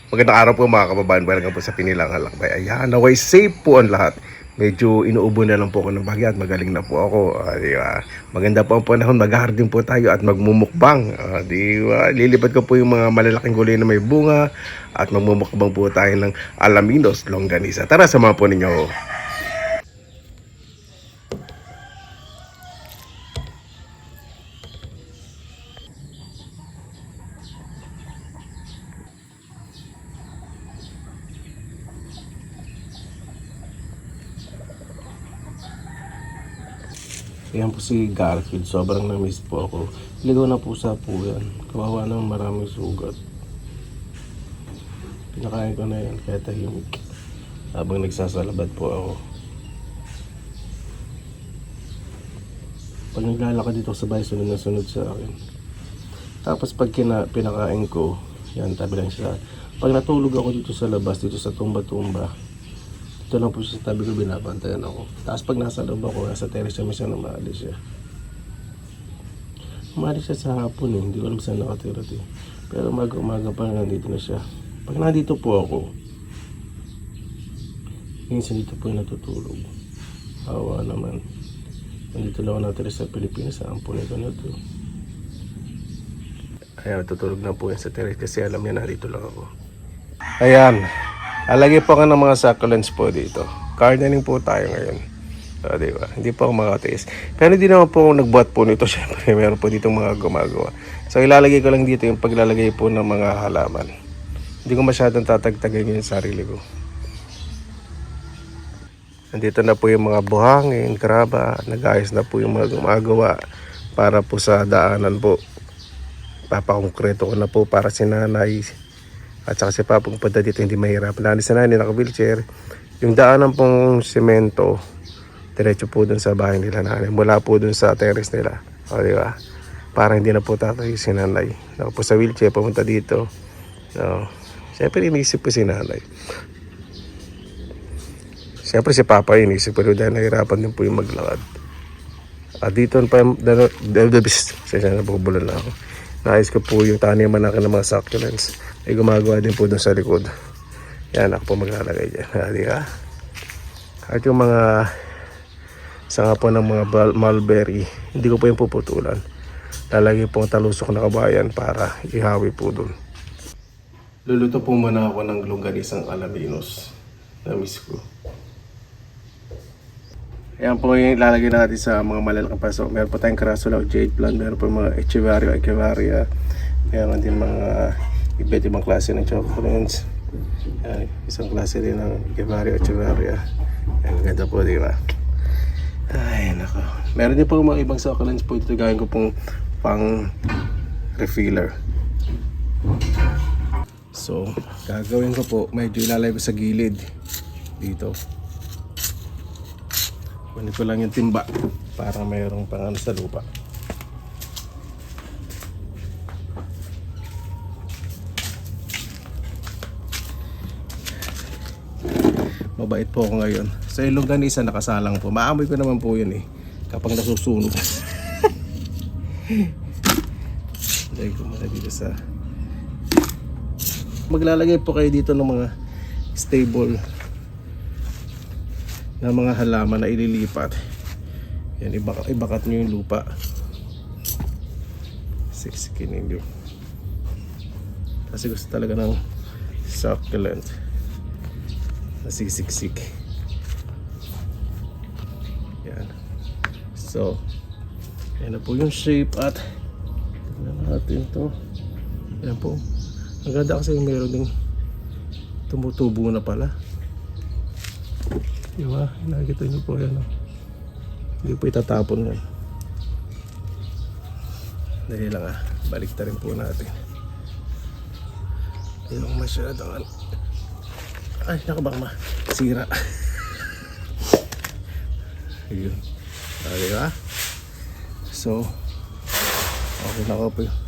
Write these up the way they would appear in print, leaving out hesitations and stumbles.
Magandang araw po mga kababayan, welcome po sa Pinilang Halakbay. Ayan, naway safe po ang lahat. Medyo inuubo na lang po ako ng bagya at magaling na po ako. Di ba? Maganda po ang panahon, mag-garden po tayo at magmumukbang. Di ba? Lilipat ko po yung mga malalaking gulay na may bunga at magmumukbang po tayo ng alaminos, longganisa. Tara, samahan po ninyo. Yan po si Garfield, sobrang na-miss po ako. Ligaw na po sa po yan. Kawawa naman, maraming sugat. Pinakain ko na yan, kaya tahimik. Habang nagsasalabad po ako. Pag naglalakad dito sa bahay, sunod na sunod sa akin. Tapos pag pinakain ko, yan, tabi lang siya. Pag natulog ako dito sa labas, dito sa tumba-tumba, ito lang po siya sa tabi ko, binabantayan ako. Tapos pag nasa loob ako, nasa terrace siya, minsan umaalis siya. Umaalis siya sa hapon eh, hindi ko alam saan nakatira eh. Pero umaga pa nandito na siya. Pag nandito po ako, minsan dito po yung natutulog. Hawa naman. Nandito lang ako natira sa Pilipinas, sa ampunin ko na to. Ayan, natutulog na po yan sa terrace kasi alam niya na dito lang ako. Ayan. Alagay po ka ng mga succulents po dito. Gardening po tayo ngayon. Diba? Hindi po ako makatiis. Pero hindi naman po ako nagbuhat po nito. Siyempre, meron po ditong mga gumagawa. So, ilalagay ko lang dito yung paglalagay po ng mga halaman. Hindi ko masyadong tatagtagin yung sarili ko. Nandito na po yung mga buhangin, graba. Nag-ayos na po yung mga gumagawa para po sa daanan po. Papakongkreto ko na po para si nanay. At saka si Papong punta dito hindi mahirap. Nalis na nanay, naka-wheelchair. Yung daanan pong semento, diretso po dun sa bahay nila nanay. Mula po dun sa terrace nila. O, di ba? Para hindi na po tatayo si nanay. Ako po sa wheelchair, pumunta dito. So, siyempre inisip ko si nanay. Siyempre si Papa inisip ko dahil nahirapan din po yung maglakad. At dito pa yung nabubulan na ako. Naayos ko po yung taniman nakin ng mga succulents. May gumagawa din po dun sa likod. Yan, ako po maglalagay dyan. Di ba? At yung mga sanga po ng mga mulberry, hindi ko po yung puputulan. Lalagay po ang talusok na kabayan para ihawi po dun. Luluto po muna ako ng longganisang alaminos. Na-miss ko. Ayan po yung ilalagay natin sa mga malalaking paso. Meron po tayong crassula o jade plant. Meron po mga echeveria. Meron din mga iba't ibang klase ng chocolates. Isang klase din ng echeveria. Ang ganda po, di ba? Ay, nako. Meron din po mga ibang succulents po dito. Gawin ko pong pang refiller. So, gagawin ko po, medyo ilalagay ko sa gilid dito. Kunin ko lang yung timba para mayroong pang sa lupa. Mabait po ako ngayon. Sa longganisa nakasalang po. Maamoy ko naman po yun eh. Kapag nasusunog. Lagay ko muna dito sa... Maglalagay po kayo dito ng mga stable na mga halaman na ililipat. Yan, ibakat nyo yung lupa. Siksikin ninyo. Kasi gusto talaga ng succulent. Nasisiksik. Yan. So, yan na po yung shape at tignan natin to. Yan po. Ang ganda kasi meron ding tumutubo na pala. Diba? Nakikita nyo po yan. Hindi po itatapon yan. Dali lang balik ta rin po natin. Yung masyadong ay, nakabang sira. Ayun. Diba? So, okay na ako po yung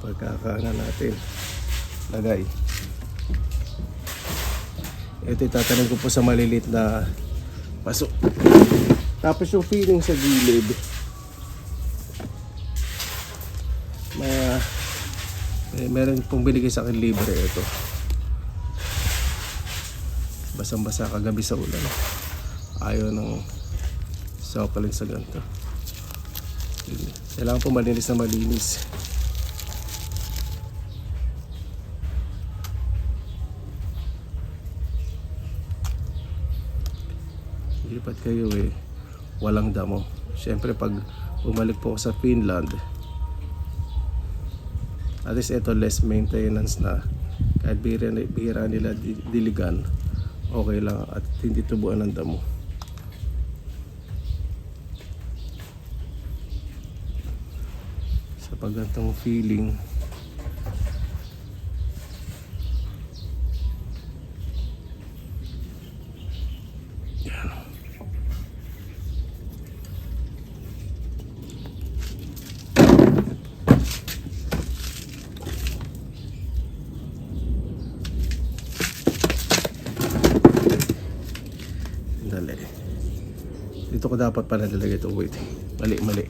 pagkakaana natin. Lagay. Ito itatanim ko po sa malilit na paso. Tapos yung feeling sa gilid, meron pong binigay sa akin libre ito. basang-basa kagabi sa ulan. Ayaw ng succulent sa ganito. Kailangan po malinis na malinis. Lipat kayo walang damo. Siyempre pag bumalik po ako sa Finland, at least ito less maintenance na. Kahit bihira nila diligan, okay lang at hindi tubuan ng damo. Sa pagantong feeling, yan. Dito ko dapat pala nalagay ito. Wait, mali.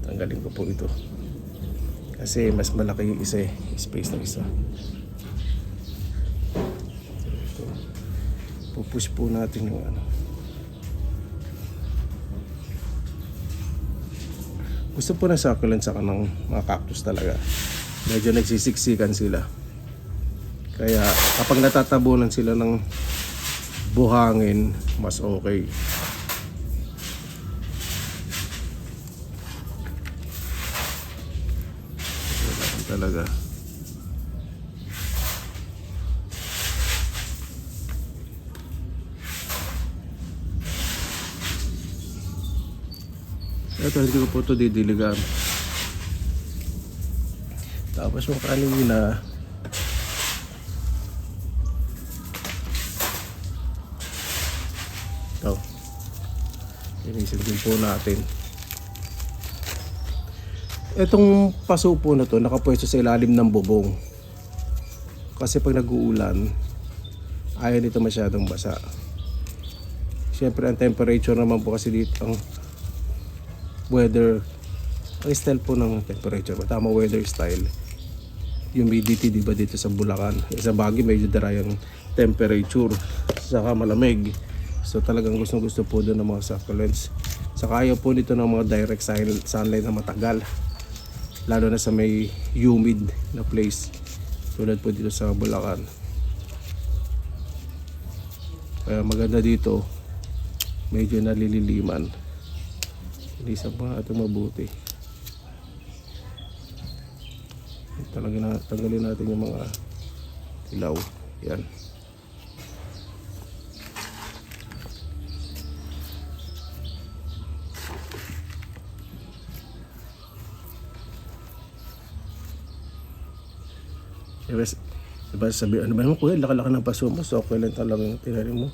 Tanggalin ko po ito kasi mas malaki yung isa space ng isa. Ito. Pupush po natin yung ano. Gusto po na succulent sa kanang mga cactus talaga. Medyo nagsisiksikan sila. Kaya kapag natatabunan sila ng buhangin, mas okay. Talaga. Ito hindi ko po ito didiligan. Tapos yung kanina, ito, linisin din po natin. Itong paso po na to nakapwesto sa ilalim ng bubong. Kasi pag nag-uulan, ayaw nito masyadong basa. Siyempre ang temperature naman po kasi dito, ang weather, ang style po ng temperature, tama weather style. Humidity diba dito sa Bulacan. Sa Baguio medyo dry ang temperature, saka malamig. So talagang gusto po doon ng mga succulents. Saka ayaw po nito ng mga direct sunlight na matagal. Lalo na sa may humid na place tulad po dito sa Bulacan. Kaya maganda dito, medyo nalililiman. Ilisan pa natin mabuti. Tanggalin natin yung mga ilaw. Yan. Diba sabi, ano ba naman kuya, laki-laki ng paso mo, so okay lang talaga yung tinanim mo.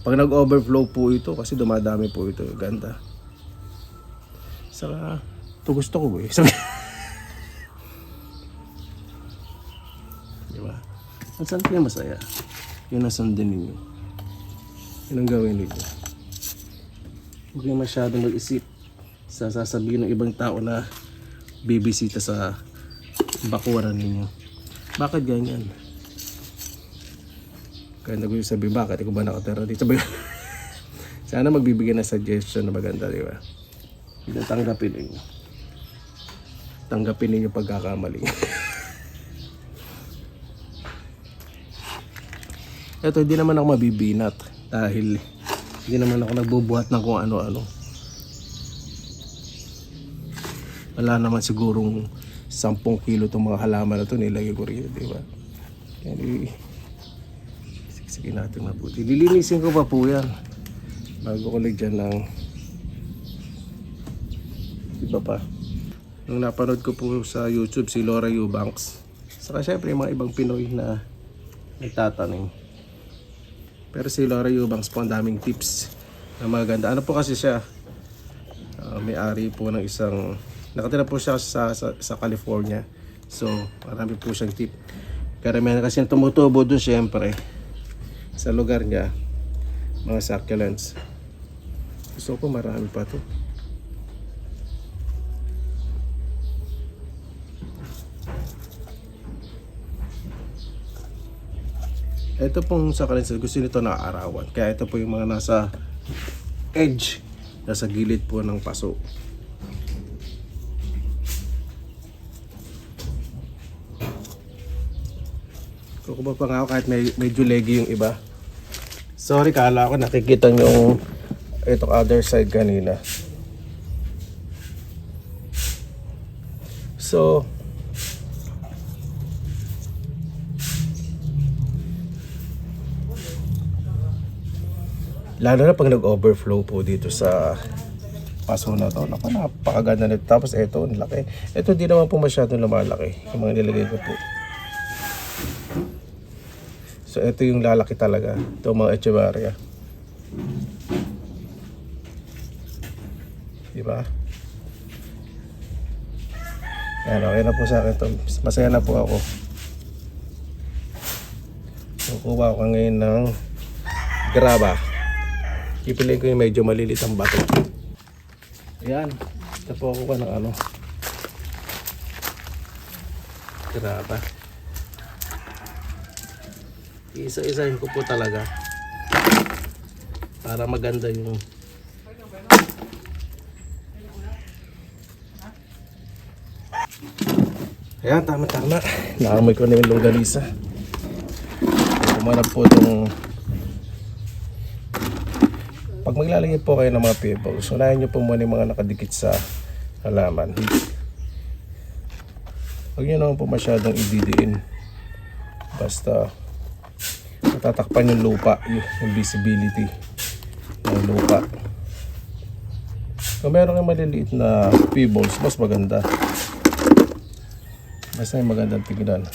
Pag nag-overflow po ito, kasi dumadami po ito, ganda. Saka, ito gusto ko sabi. Diba? At saan kayo masaya? Yun ang sundin ninyo. Yun ang gawin ninyo. Huwag kayo masyadong mag-isip sa sasabihin ng ibang tao na bibisita sa bakuran ninyo. Bakit ganyan? Kaya nag-sabi, bakit? Ikaw ba nakatera dito? Sana magbibigay ng suggestion na maganda, di ba? Tanggapin ninyo. Tanggapin ninyo pagkakamali. Ito, hindi naman ako mabibinat dahil hindi naman ako nagbubuhat ng kung ano-ano. Wala naman sigurong 10 kilo itong mga halaman na ito, nilagay ko rin, di ba? Kaya siksikin natin mabuti. Lilinisin ko pa po yan bago ko lagyan ng iba pa. Nung napanood ko po sa YouTube si Laura Eubanks, saka syempre yung mga ibang Pinoy na nagtatanim. Pero si Laura Eubanks po ang daming tips na maganda. Ano po kasi siya, may-ari po ng isang, nakatira po siya sa California. So marami po siyang tip. Karamihan kasi tumutubo doon syempre sa lugar niya, mga succulents. Gusto ko marami pa to. Ito pong sa kalinsa, gusto nito na arawan. Kaya ito po yung mga nasa edge, nasa gilid po ng paso. Kukuha pa nga ako kahit medyo leggy yung iba. Sorry, kala ko nakikita nyo itong other side kanina. So, lalo na pag nag-overflow po dito sa paso na to. Naku, napakaganda nito. Tapos ito, ang laki. Ito di naman po masyadong lumalaki. Yung mga nilagay ko po. So ito yung lalaki talaga. Ito mga echeveria. Diba? Ayan, okay na po sa akin to. Masaya na po ako. Kukuha ko ngayon ng graba. Pipiliin ko yung medyo malilit ang bato. Ayan. Ito po ako ng ano. Graba. Isa-isahin ko po talaga. Para maganda yung ayan, tama-tama. Naamoy ko na yung longganisa. Kumanap po itong pag maglalagay po kayo ng mga pebbles, unahin nyo po muna yung mga nakadikit sa halaman. Huwag nyo naman po masyadong ididiin. Basta matatakpan yung lupa, yung visibility ng lupa. Kung meron kang maliliit na pebbles, mas maganda. Basta yung magandang tignan.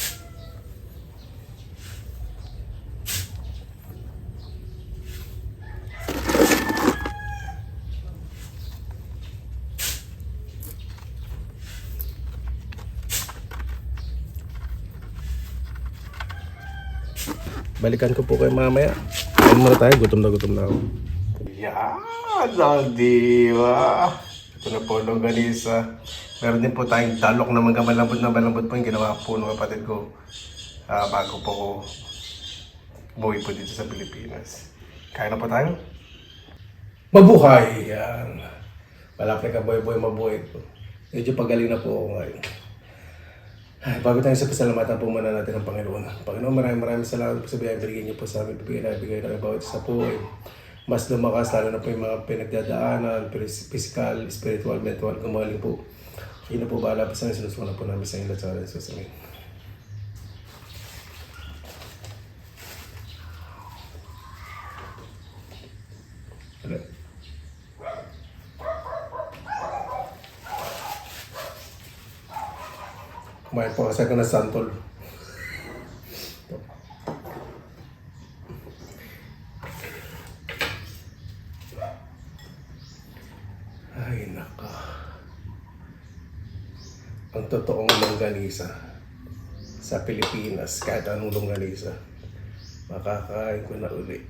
Balikan ko po kayo mamaya. Kain muna tayo, gutom na ako. Yan, di ba? Ito na po, longganisa. Meron din po tayong dalok na malambot po yung ginawa po ng kapatid ko bago po ko umuwi po dito sa Pilipinas. Kain na po tayo. Mabuhay! Yan. Malapit ka boy mabuhay po. Medyo pagaling na po ako ngayon. Ay, bago tayo sa pasalamatan po muna natin ang Panginoon. Panginoon, maraming salamat po sa biyayang binigay niyo po sa amin. Bigay na bawat isa po ay mas lumakas, lalo na po yung mga pinagdadaanan, physical, spiritual, mental, gumaling po. Kayo na po bahala po sa amin, sinusunod po namin sa inyo at sa amin. Susunod. Kumain po kasi ako ng santol. Ay, naka. Ang totoong longganisa sa Pilipinas, kahit anong longganisa, makakain ko na uli.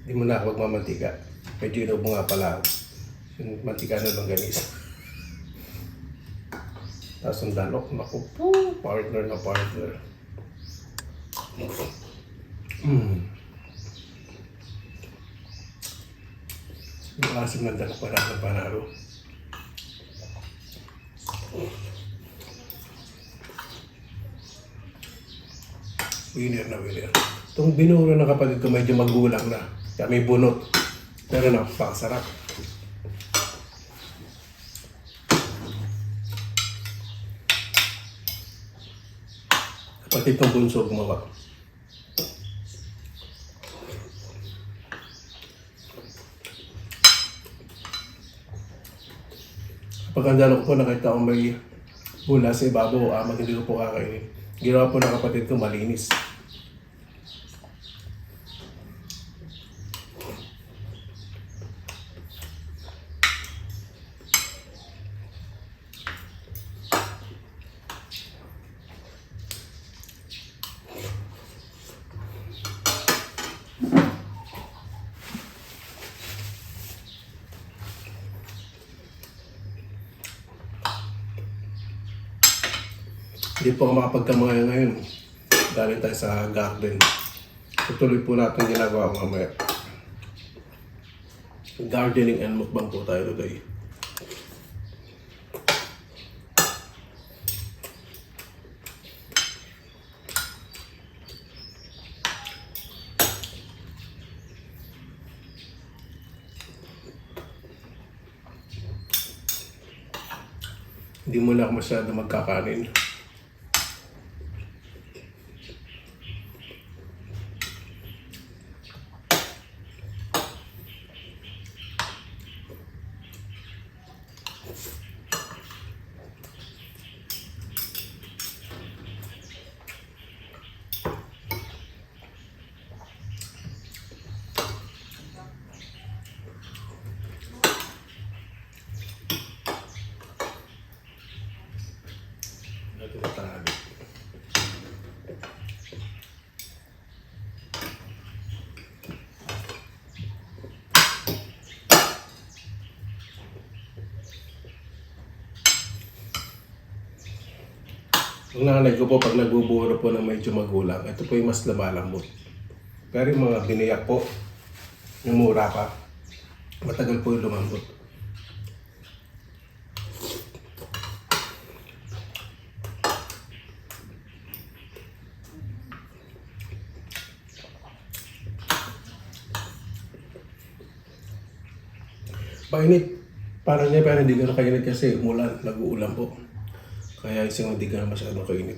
Hindi mo na ako magmamantika. Medyo inog mo nga pala ako. Yung mantika na longganisa. Tapos ang dalok, naku po, partner na partner. Yung asim ng dalok para ng panalo. Winner na winner. Itong binuro na kapatid ko medyo magulang na. Kaya may bunot. Pero napakasarap. Kapatid kong bunso gumawa. Kapag ang dalo ko po nakita ko may bula sa ibabaw, hindi ko po kakainin. Ginawa po ng kapatid ko malinis. Hindi po ako makapagkamaya ngayon. Dahil tayo sa garden. Tutuloy po natin ginagawa ko mamaya. Gardening and mukbang po tayo today. Hindi muna ako masyado magkakanin. Tinatali. Ang nanay ko po pag nagbuburo po ng medyo magulang, ito po yung mas lumalambot. Pero yung mga biniyak po, yung mura pa, matagal po yung lumambot. Painit. Parang niya pero hindi ka nakainit kasi umulan, nag-uulan po. Kaya isang hindi ka na masyadong kainit.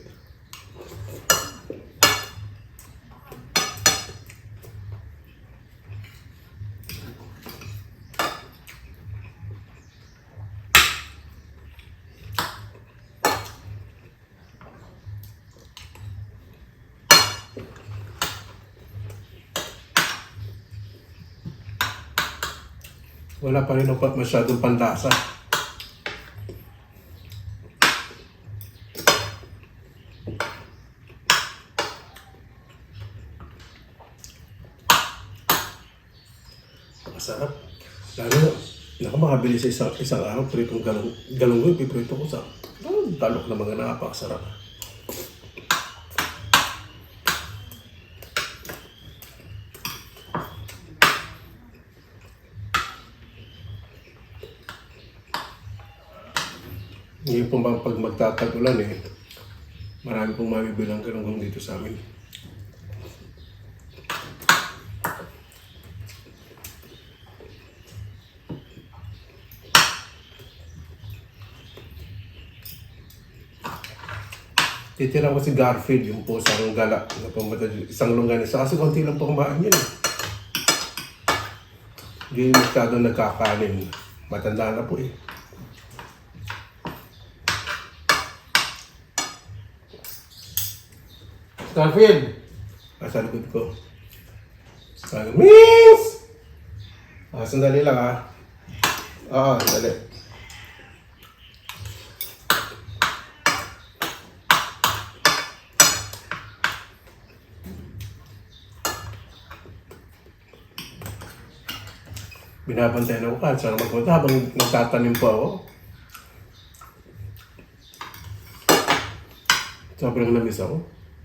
Wala pa rin ako masyadong panlasa. Masarap. Lalo, makabili sa isang araw, pritong galunggong, piprito ko sa talok na mga napakasarap. Ngayon po pag magtatag-ulan marami pong mabibilang galunggong dito sa amin. Titira ko si Garfield, yung pusang gala na pumunta isang longganisa. Kasi konti lang po kumain yan. Hindi masyado nagkakanin. Matanda na po Garfield! Nasa likod ko. Sabi, Miss! Sandali lang sandali. Binabantayan ako kahit saan magpunta habang nagtatanim po ako. Sobrang namiss ako.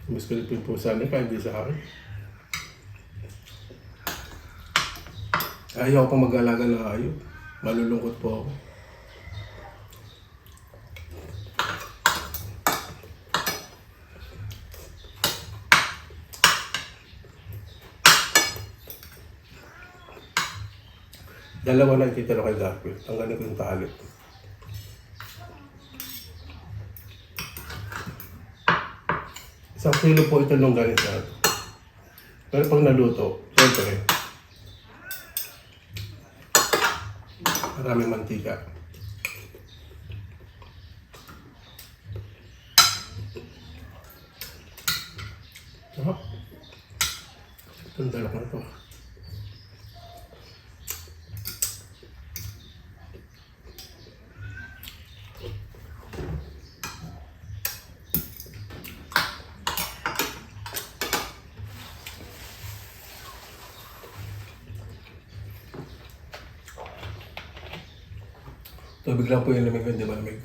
Namiss ko yung pusa niya kahit di sa akin. Ayaw ko mag-alaga ng hayop. Malulungkot po ako. Dalawa na ititira kay Garfield. Tanggalin ko yung tali. Isang kilo po ito longganisa. Pero pag naluto, siyempre, maraming mantika. Itong dalok na ito. Tubig lang po yung lamig, hindi malamig.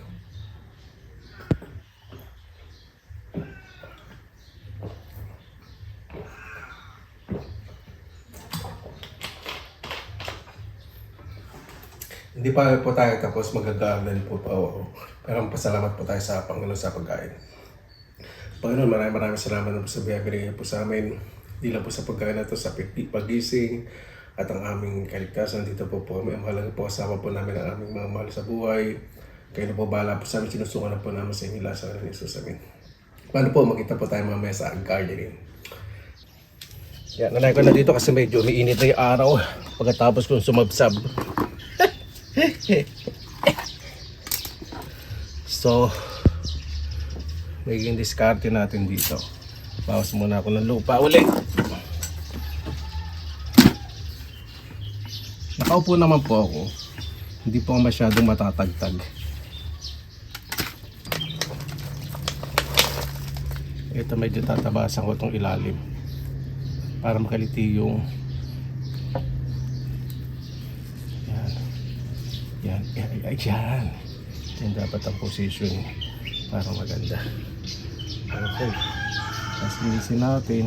Hindi pa po tayo tapos mag-garden po pa ako. Pero pasalamat po tayo sa Panginoon sa pagkain. Panginoon, maraming salamat na po sa binibigay po sa amin. Hindi lang po sa pagkain na ito, sa pagising at ang aming kaligtasan. Dito po kami. Ang mahalaga po kasama po namin ang aming mga mahal sa buhay. Kayo na po bahala po sa amin. Sinusukan na po namin sa inyo lahat sa kanila Jesus amin. Paano po, makita po tayo mamaya sa gardening. Yan, nanay ko na dito kasi medyo umiinit na yung araw. Pagkatapos kong sumabsab. So, magiging diskarte natin dito. Bawas muna ako ng lupa ulit. Nakaupo naman po ako. Hindi po masyadong matatagtag. Ito medyo tatabasan ko itong ilalim para makaliti yung yan. Yan dapat ang position para maganda. Okay, tapos linisin natin.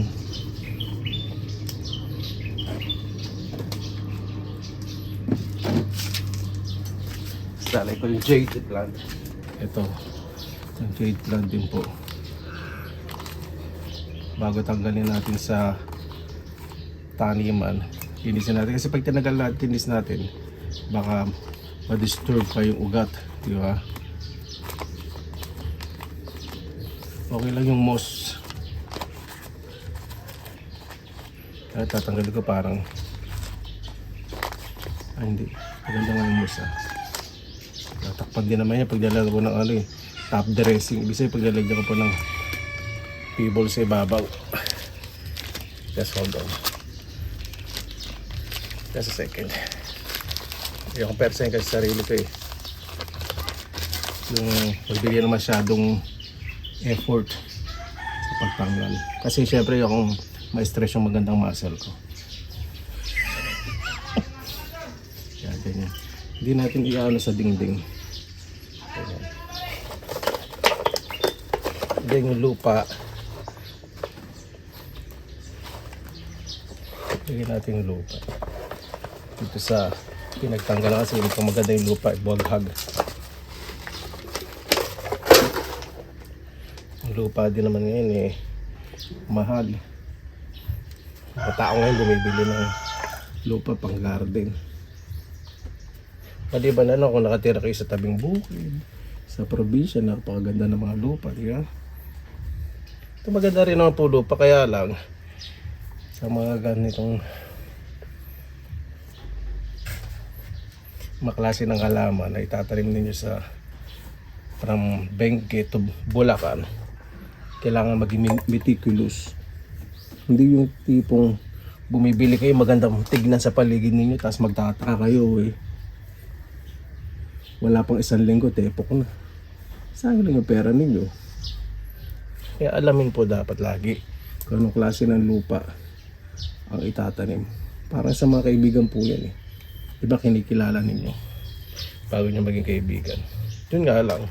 Salay ko yung jade plant. Ito yung jade plant din po. Bago tanggalin natin sa taniman, linisin natin kasi pag tinagal natin, linis natin, baka ma-disturb pa yung ugat, di ba? Okay lang yung moss. Kaya tatanggalin ko parang hindi, maganda nga yung moss tatakpan din naman yan pag lalagyan ko ng top dressing. Ibig sabihin pag lalagyan ko po ng pebble sa ibabaw. Just hold on. Just a second. Hindi akong persen kasi sarili ko yung magbigay na masyadong effort sa pagtanggal. Kasi syempre akong ma-stress yung magandang muscle ko. Kaya ganyan. Hindi natin iano sa dingding. Ganyan. Then yung lupa, lagyan natin yung lupa dito sa pinagtanggalan kasi hindi pa maganda yung lupa, buwaghag. Yung lupa din naman ngayon mahal. Mga tao ngayon bumibili ng lupa pang garden. Maliban na kung nakatira kayo sa tabing bukid, sa probinsya, napakaganda ng mga lupa, di ba? Ito maganda rin naman po lupa, kaya lang sa mga ganitong maklase ng halaman na itatanim ninyo sa from Benguet to Bulacan, kailangan maging meticulous. Hindi yung tipong bumibili kayo magandang tignan sa paligid ninyo tapos magtataka kayo wala pang isang linggo tepok na. Saan lang yung pera ninyo? Kaya alamin po dapat lagi kung anong klase ng lupa ang itatanim. Parang sa mga kaibigan po yan Diba kinikilala ninyo bago nyo maging kaibigan. Yun nga lang,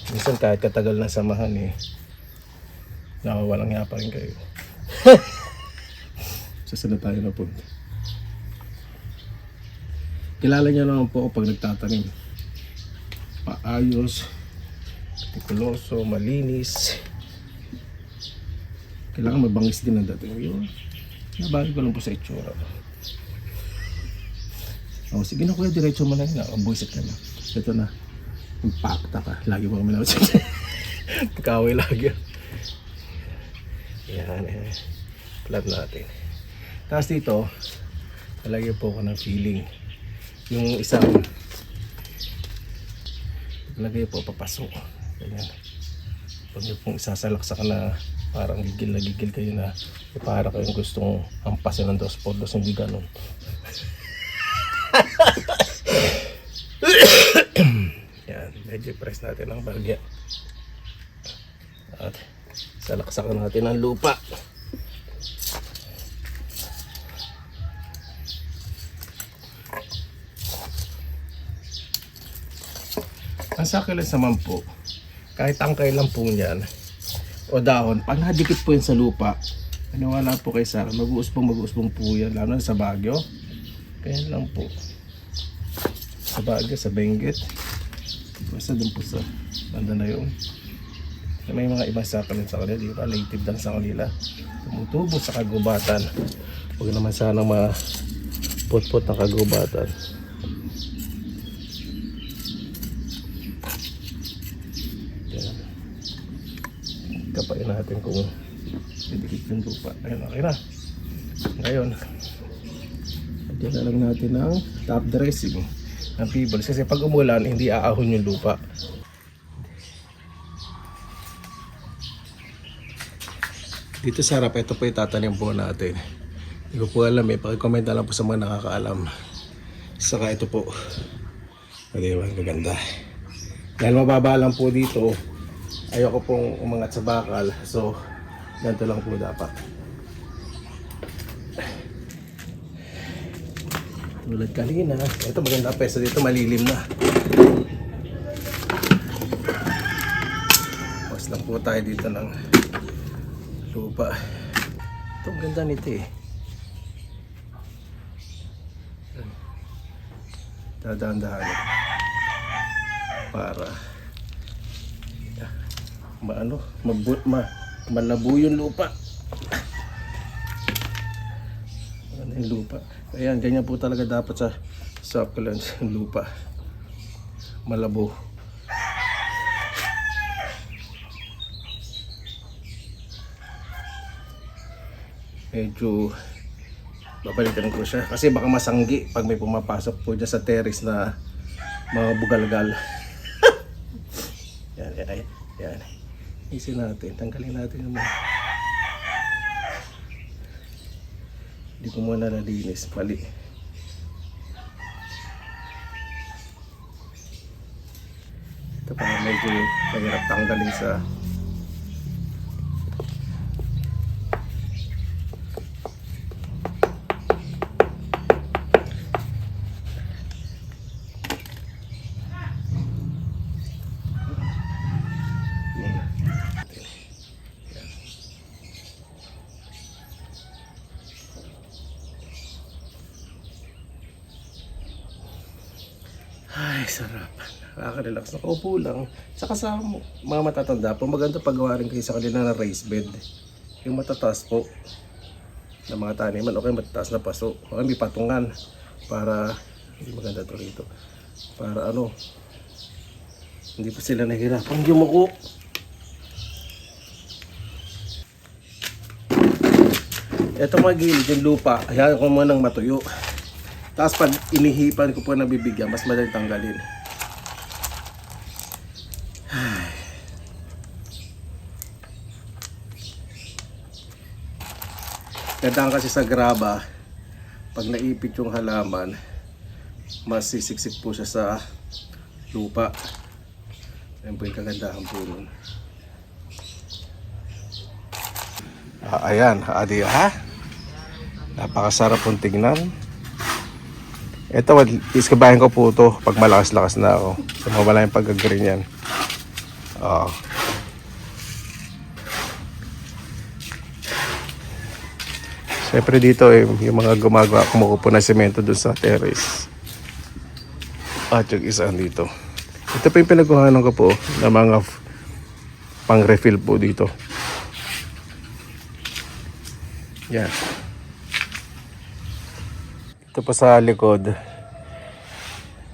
minsan kahit katagal na samahan nawawalang nga pa rin kayo. Sasunod tayo na po. Kilala nyo naman po ako pag nagtatanim. Paayos, tikuloso, malinis. Kailangan mabangis din ang dating yun. Nabalik ko lang po sa itsura. Sige na kuya, diretso mo na yun. Buisit ka na. Ito na. Impacta ka. Lagi mo kami na pagkaway lagi. Yan plant natin. Tapos dito, talagyan po ko ng feeling. Yung isang lagay po papasok. Ganyan. Pag nyo pong isasalaksak na parang gigil na gigil kayo na para kayong gustong ampasin ng 2 por 2, hindi ganun. Yan, medyo press natin ang bagya. At salaksakan natin ang lupa. Ang succulents naman po, kahit tangkay lang po niyan o dahon, pag nadikit po yan sa lupa, wala po kayo sa akin, mag-uusbong po yan, lalo na sa Baguio. Kaya lang po. sa Baga, sa Benguet. Basta dun po sa banda na yun. May mga ibang saka rin sa kanila, di ba? Native lang sa kanila. Tumutubo sa kagubatan. Huwag naman sana mapot-pot ng kagubatan. Yan. Kapain natin kung didikit yung lupa. Ayun, okay na. Ngayon, lagyan na lang natin ng top dressing ng pebbles. Kasi pag umulan, hindi aahon yung lupa. Dito sa harap, ito po itatanim po natin. Hindi ko po alam eh. Pakicomment na lang po sa mga nakakaalam. Saka ito po. Diba? Maganda. Dahil mababa lang po dito, ayoko pong umangat sa bakal. So, ganito lang po dapat. Tulad kanina. Ito maganda pesa dito. Malilim na. Pas lang po tayo dito ng lupa. Ito ang ganda nito eh. Dadaan-dahan para malabo yung lupa. Ano yung lupa? Ayan, ganyan po talaga dapat sa succulents yung lupa. Malabo. Medyo babalikan ko siya kasi baka masanggi pag may pumapasok po dyan sa terrace na mga bugalgal. Yan. Isin natin, tanggalin natin yung mga hindi ko muna nalinis, mali. Ito pa medyo mahirap tanggalin sa ay, sarap. Nakaka-relax. Nakaupo lang. Saka sa mga matatanda po, maganda paggawa rin kayo sa kanila na raised bed. Yung matataas po na mga taniman. Okay, matataas na paso. Okay, may patungan. Para, hindi maganda to rito. Para ano, hindi pa sila nahihirapan yumuko. Ito mga gilid, yung lupa. Hayaan ko muna ng matuyo. Tapos pag inihipan ko po na bibigyan, mas madaling tanggalin. Gandaan kasi sa graba, pag naipit yung halaman, mas sisiksik po siya sa lupa. Yan po yung kagandahan po nun. Ayan, adi ha? Napakasarap pong tingnan. Ito, iskabahin ko po ito pag malakas-lakas na ako. So, mawala yung pag-green yan. Siyempre dito yung mga gumagawa, kumukupo ng semento dun sa terrace. At yung isa dito. Ito pa yung pinagkuhanan ko po na mga pang-refill po dito. Yan. Ito pa sa likod.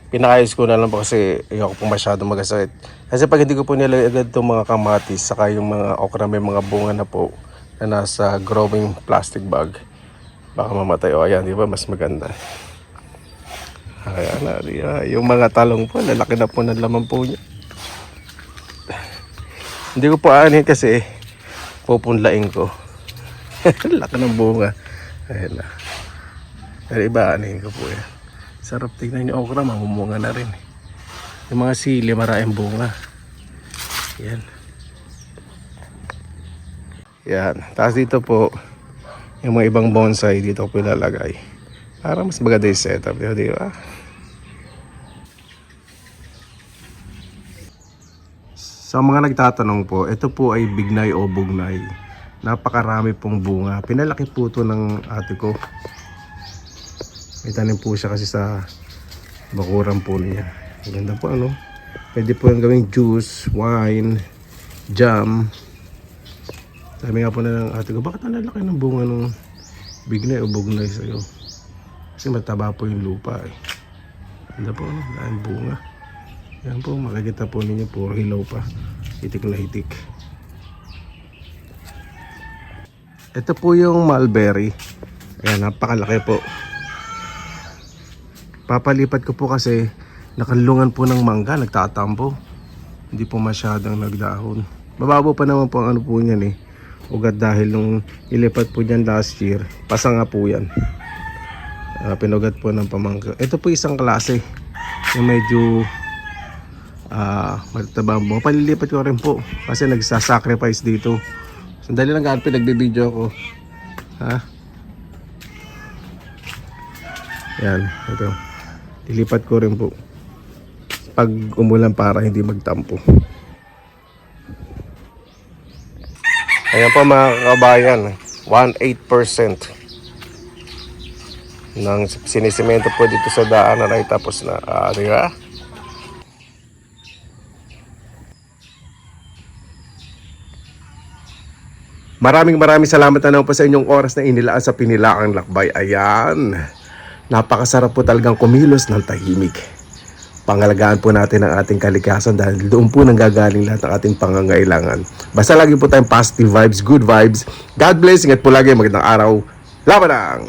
Pinakayos ko na lang po kasi ayoko po masyado magasakit. Kasi pag hindi ko po nilagay itong mga kamatis saka yung mga okra may mga bunga na po na nasa growing plastic bag, baka mamatay. O ayan, di ba? Mas maganda. Ayan na, yung mga talong po, lalaki na po ng laman po niya. Hindi ko po aanin kasi pupunlain ko. Laki ng bunga. Ayan na. Pero iba, anahin ko po yan. Sarap tignan yung okra, mamumunga na rin. Yung mga sili, maraming bunga. Yan. Yan. Tapos dito po, yung mga ibang bonsai, dito ko po ilalagay. Para mas maganda yung setup. Di ba? Sa mga nagtatanong po, ito po ay bignay o bugnay. Napakarami pong bunga. Pinalaki po ito ng ate ko. May tanim po siya kasi sa Bakuran po niya. Maganda po ano. Pwede po yung gawing juice, wine, jam. Sabi nga po na ng ate ko, bakit ang lalaki ng bunga ng bignay o bugnay sa'yo? Kasi mataba po yung lupa eh. Ganda po ano, laking bunga. Yan po, makikita po ninyo, puro hilaw pa. Hitik na hitik. Ito po yung mulberry. Ayan, napakalaki po. Papalipat ko po kasi nakanlungan po ng mangga, nagtatampo. Hindi po masyadong nagdahon. Mababaw pa naman po ang ano po niyan eh. Ugat dahil nung ilipat po niyan last year, pasanga po yan. Pinugat po ng pamangga. Ito po isang klase. Yung medyo mataba mo. Palilipat ko rin po kasi nagsasacrifice dito. Sandali lang gaan, pinagbibideo ako. Ha? Yan, ito. Lilipat ko rin po pag umulan para hindi magtampo. Ayan po mga kabayan, 1.8% ng sinisemento po dito sa daanan ay tapos na. Di ba? Maraming salamat na naman po sa inyong oras na inilaan sa Pinilaang Lakbay. Ayan, napakasarap po talagang kumilos ng tahimik. Pangalagaan po natin ang ating kalikasan dahil doon po nanggagaling lahat ng ating pangangailangan. Basta lagi po tayong positive vibes, good vibes. God bless, ingat po lagi, magandang araw. Laban lang!